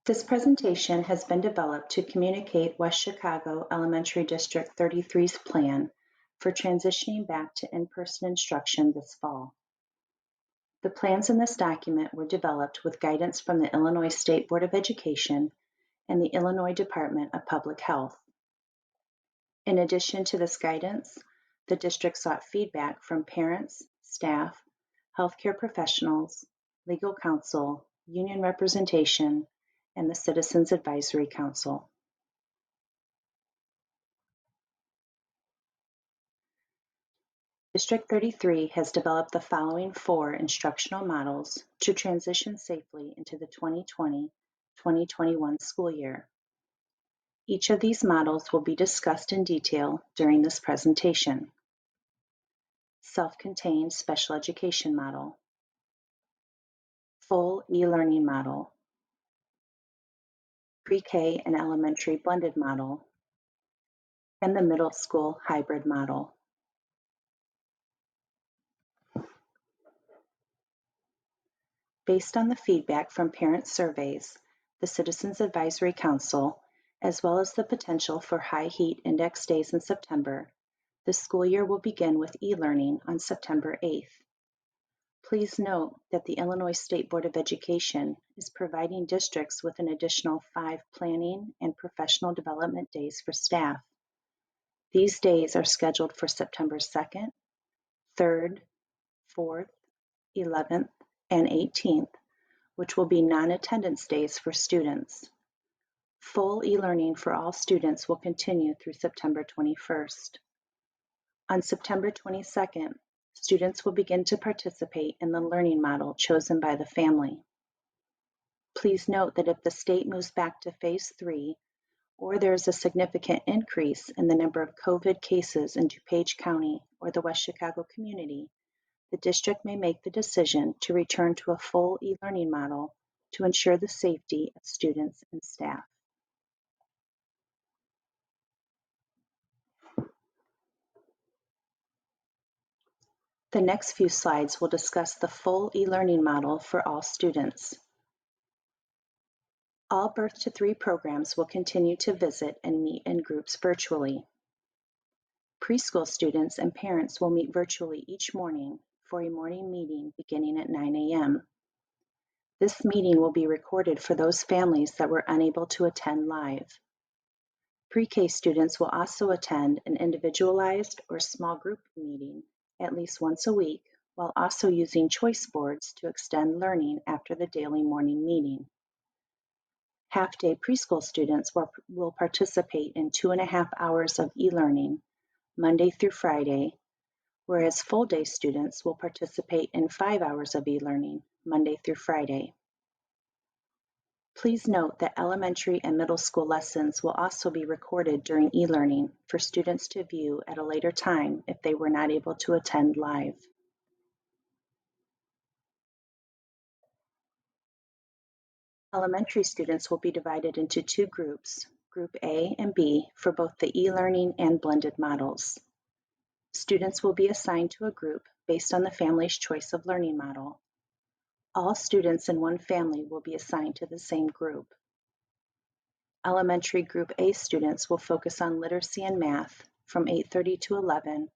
This presentation has been developed to communicate West Chicago Elementary District 33's plan for transitioning back to in-person instruction this fall. The plans in this document were developed with guidance from the Illinois State Board of Education and the Illinois Department of Public Health. In addition to this guidance, the district sought feedback from parents, staff, healthcare professionals, legal counsel, union representation, and the Citizens Advisory Council. District 33 has developed the following 4 instructional models to transition safely into the 2020-2021 school year. Each of these models will be discussed in detail during this presentation. Self-contained special education model, full e-learning model, pre-K and elementary blended model, and the middle school hybrid model. Based on the feedback from parent surveys, the Citizens Advisory Council, as well as the potential for high heat index days in September, the school year will begin with e-learning on September 8th. Please note that the Illinois State Board of Education is providing districts with an additional 5 planning and professional development days for staff. These days are scheduled for September 2nd, 3rd, 4th, 11th, and 18th, which will be non-attendance days for students. Full e-learning for all students will continue through September 21st. On September 22nd, students will begin to participate in the learning model chosen by the family. Please note that if the state moves back to phase 3, or there is a significant increase in the number of COVID cases in DuPage County or the West Chicago community, the district may make the decision to return to a full e-learning model to ensure the safety of students and staff. The next few slides will discuss the full e-learning model for all students. All birth to 3 programs will continue to visit and meet in groups virtually. Preschool students and parents will meet virtually each morning for a morning meeting beginning at 9 a.m. This meeting will be recorded for those families that were unable to attend live. Pre-K students will also attend an individualized or small group meeting at least once a week, while also using choice boards to extend learning after the daily morning meeting. Half-day preschool students will participate in 2.5 hours of e-learning, Monday through Friday, whereas full-day students will participate in 5 hours of e-learning, Monday through Friday. Please note that elementary and middle school lessons will also be recorded during e-learning for students to view at a later time if they were not able to attend live. Elementary students will be divided into 2 groups, Group A and B, for both the e-learning and blended models. Students will be assigned to a group based on the family's choice of learning model. All students in one family will be assigned to the same group. Elementary Group A students will focus on literacy and math from 8:30 to 11,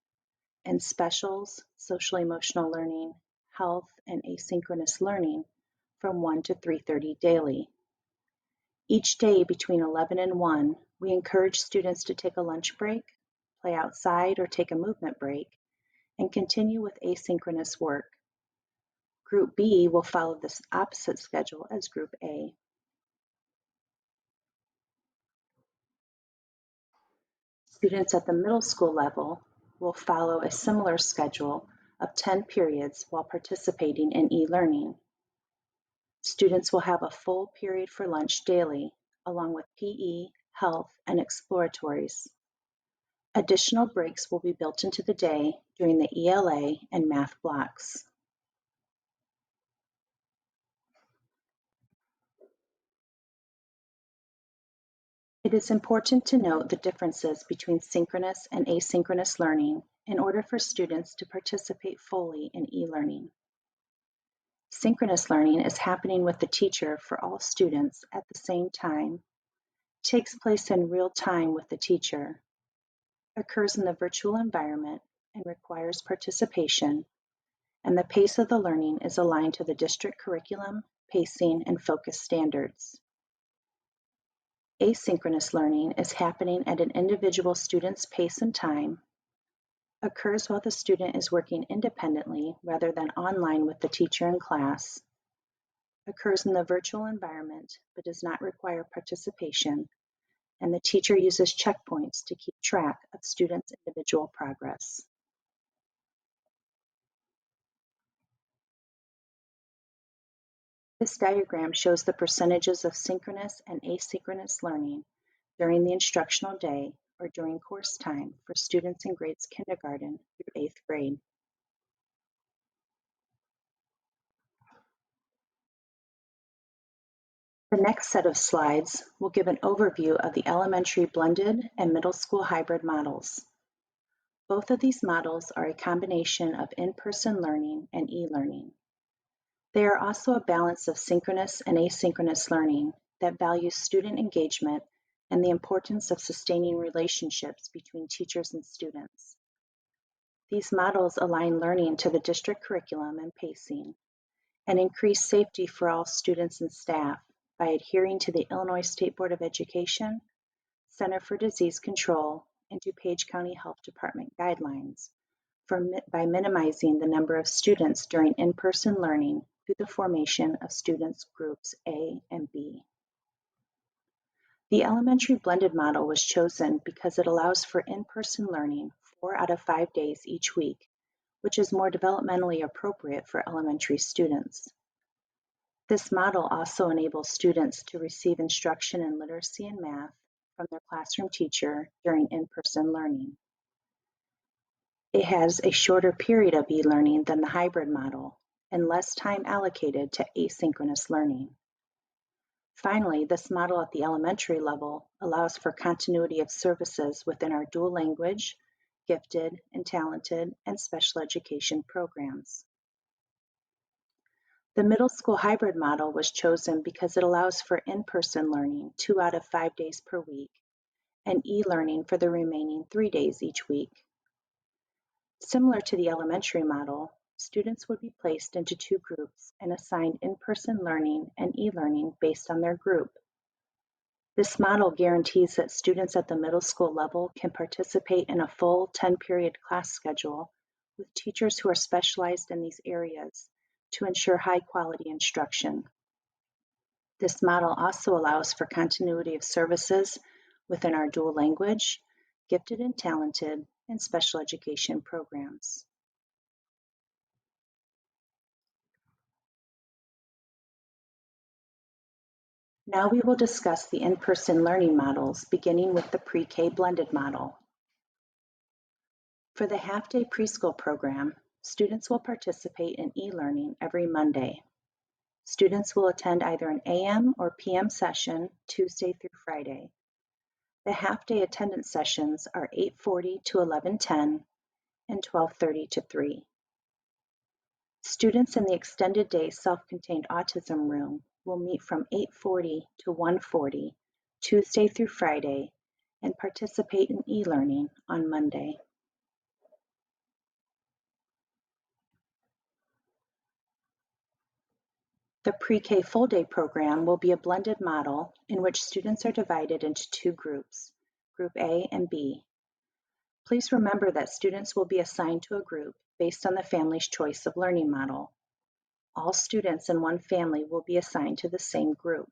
and specials, social emotional learning, health, and asynchronous learning from 1 to 3:30 daily. Each day between 11 and 1, we encourage students to take a lunch break, play outside or take a movement break, and continue with asynchronous work. Group B will follow this opposite schedule as Group A. Students at the middle school level will follow a similar schedule of 10 periods while participating in e-learning. Students will have a full period for lunch daily, along with PE, health, and exploratories. Additional breaks will be built into the day during the ELA and math blocks. It is important to note the differences between synchronous and asynchronous learning in order for students to participate fully in e-learning. Synchronous learning is happening with the teacher for all students at the same time, takes place in real time with the teacher, occurs in the virtual environment, and requires participation, and the pace of the learning is aligned to the district curriculum, pacing, and focus standards. Asynchronous learning is happening at an individual student's pace and time, occurs while the student is working independently rather than online with the teacher in class, occurs in the virtual environment but does not require participation, and the teacher uses checkpoints to keep track of students' individual progress. This diagram shows the percentages of synchronous and asynchronous learning during the instructional day or during course time for students in grades kindergarten through 8th grade. The next set of slides will give an overview of the elementary blended and middle school hybrid models. Both of these models are a combination of in-person learning and e-learning. They are also a balance of synchronous and asynchronous learning that values student engagement and the importance of sustaining relationships between teachers and students. These models align learning to the district curriculum and pacing and increase safety for all students and staff by adhering to the Illinois State Board of Education, Center for Disease Control, and DuPage County Health Department guidelines by minimizing the number of students during in-person learning through the formation of students groups A and B. The elementary blended model was chosen because it allows for in-person learning 4 out of 5 days each week, which is more developmentally appropriate for elementary students. This model also enables students to receive instruction in literacy and math from their classroom teacher during in-person learning. It has a shorter period of e-learning than the hybrid model and less time allocated to asynchronous learning. Finally, this model at the elementary level allows for continuity of services within our dual language, gifted and talented, and special education programs. The middle school hybrid model was chosen because it allows for in-person learning 2 out of 5 days per week and e-learning for the remaining 3 days each week. Similar to the elementary model, students would be placed into 2 groups and assigned in-person learning and e-learning based on their group. This model guarantees that students at the middle school level can participate in a full 10-period class schedule with teachers who are specialized in these areas to ensure high-quality instruction. This model also allows for continuity of services within our dual language, gifted and talented, and special education programs. Now we will discuss the in-person learning models, beginning with the pre-K blended model. For the half-day preschool program, students will participate in e-learning every Monday. Students will attend either an AM or PM session Tuesday through Friday. The half-day attendance sessions are 8:40 to 11:10 and 12:30 to 3. Students in the extended day self-contained autism room will meet from 8:40 to 1:40 Tuesday through Friday and participate in e-learning on Monday. The pre-K full-day program will be a blended model in which students are divided into 2 groups, Group A and B. Please remember that students will be assigned to a group based on the family's choice of learning model. All students in one family will be assigned to the same group.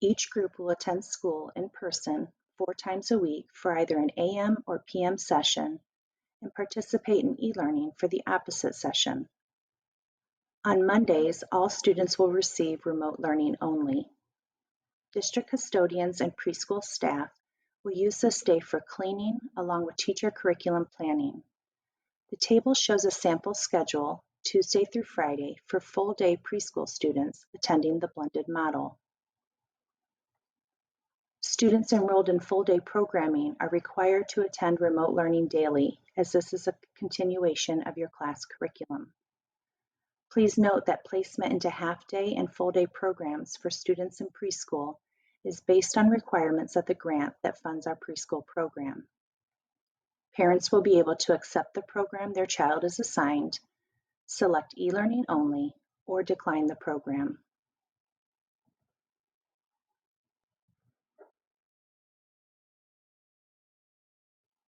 Each group will attend school in person 4 times a week for either an AM or PM session and participate in e-learning for the opposite session. On Mondays, all students will receive remote learning only. District custodians and preschool staff will use this day for cleaning along with teacher curriculum planning. The table shows a sample schedule Tuesday through Friday for full-day preschool students attending the blended model. Students enrolled in full-day programming are required to attend remote learning daily, as this is a continuation of your class curriculum. Please note that placement into half-day and full-day programs for students in preschool is based on requirements of the grant that funds our preschool program. Parents will be able to accept the program their child is assigned, select e-learning only, or decline the program.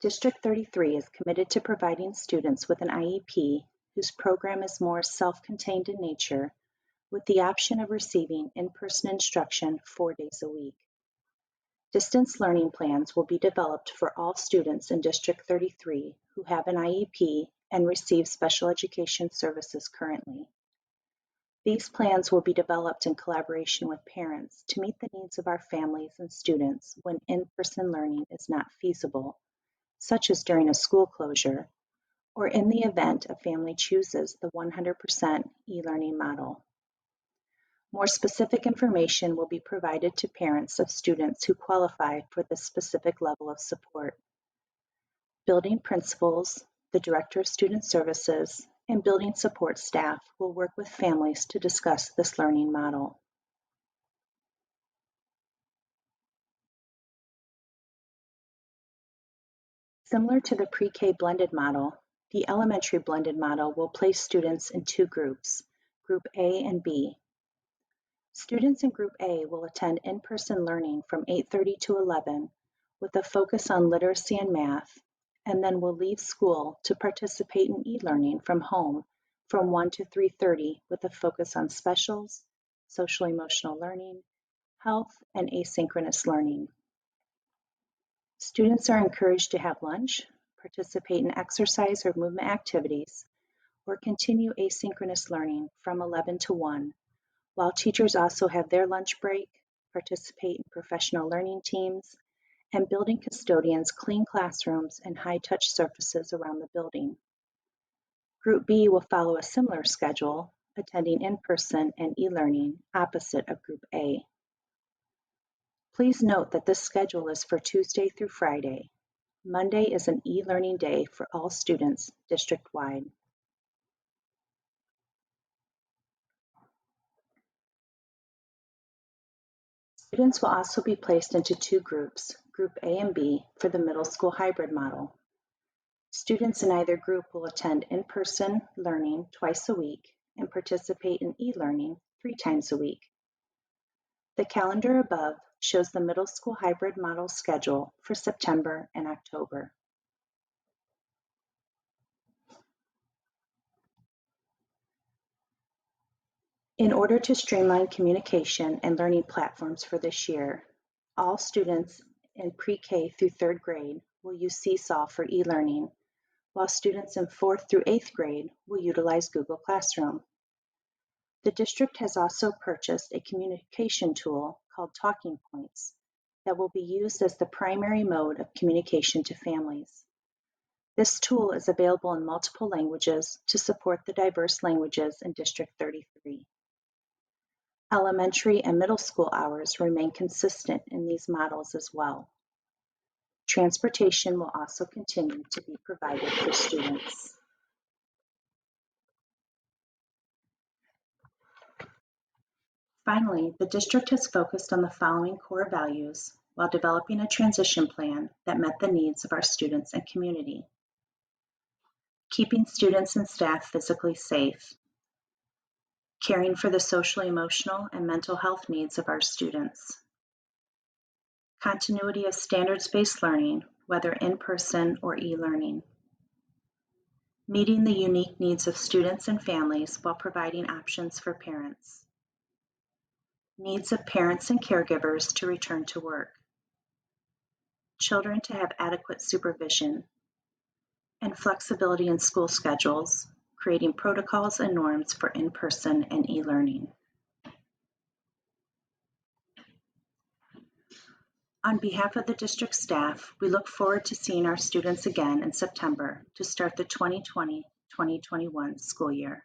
District 33 is committed to providing students with an IEP whose program is more self-contained in nature, with the option of receiving in-person instruction 4 days a week. Distance learning plans will be developed for all students in District 33 who have an IEP and receive special education services currently. These plans will be developed in collaboration with parents to meet the needs of our families and students when in-person learning is not feasible, such as during a school closure, or in the event a family chooses the 100% e-learning model. More specific information will be provided to parents of students who qualify for this specific level of support. Building principals, the Director of Student Services, and building support staff will work with families to discuss this learning model. Similar to the pre-K blended model, the elementary blended model will place students in two groups, Group A and B. Students in Group A will attend in-person learning from 8:30 to 11 with a focus on literacy and math, and then will leave school to participate in e-learning from home from 1 to 3:30 with a focus on specials, social-emotional learning, health, and asynchronous learning. Students are encouraged to have lunch, participate in exercise or movement activities, or continue asynchronous learning from 11 to 1, while teachers also have their lunch break, participate in professional learning teams, and building custodians clean classrooms and high-touch surfaces around the building. Group B will follow a similar schedule, attending in-person and e-learning opposite of Group A. Please note that this schedule is for Tuesday through Friday. Monday is an e-learning day for all students district-wide. Students will also be placed into two groups, Group A and B, for the middle school hybrid model. Students in either group will attend in-person learning twice a week and participate in e-learning 3 times a week. The calendar above shows the middle school hybrid model schedule for September and October. In order to streamline communication and learning platforms for this year, all students in pre-K through 3rd grade will use Seesaw for e-learning, while students in 4th through 8th grade will utilize Google Classroom. The district has also purchased a communication tool called Talking Points that will be used as the primary mode of communication to families. This tool is available in multiple languages to support the diverse languages in District 33. Elementary and middle school hours remain consistent in these models as well. Transportation will also continue to be provided for students. Finally, the district has focused on the following core values while developing a transition plan that met the needs of our students and community. Keeping students and staff physically safe. Caring for the social, emotional, and mental health needs of our students. Continuity of standards-based learning, whether in-person or e-learning. Meeting the unique needs of students and families while providing options for parents. Needs of parents and caregivers to return to work. Children to have adequate supervision. And flexibility in school schedules, creating protocols and norms for in-person and e-learning. On behalf of the district staff, we look forward to seeing our students again in September to start the 2020-2021 school year.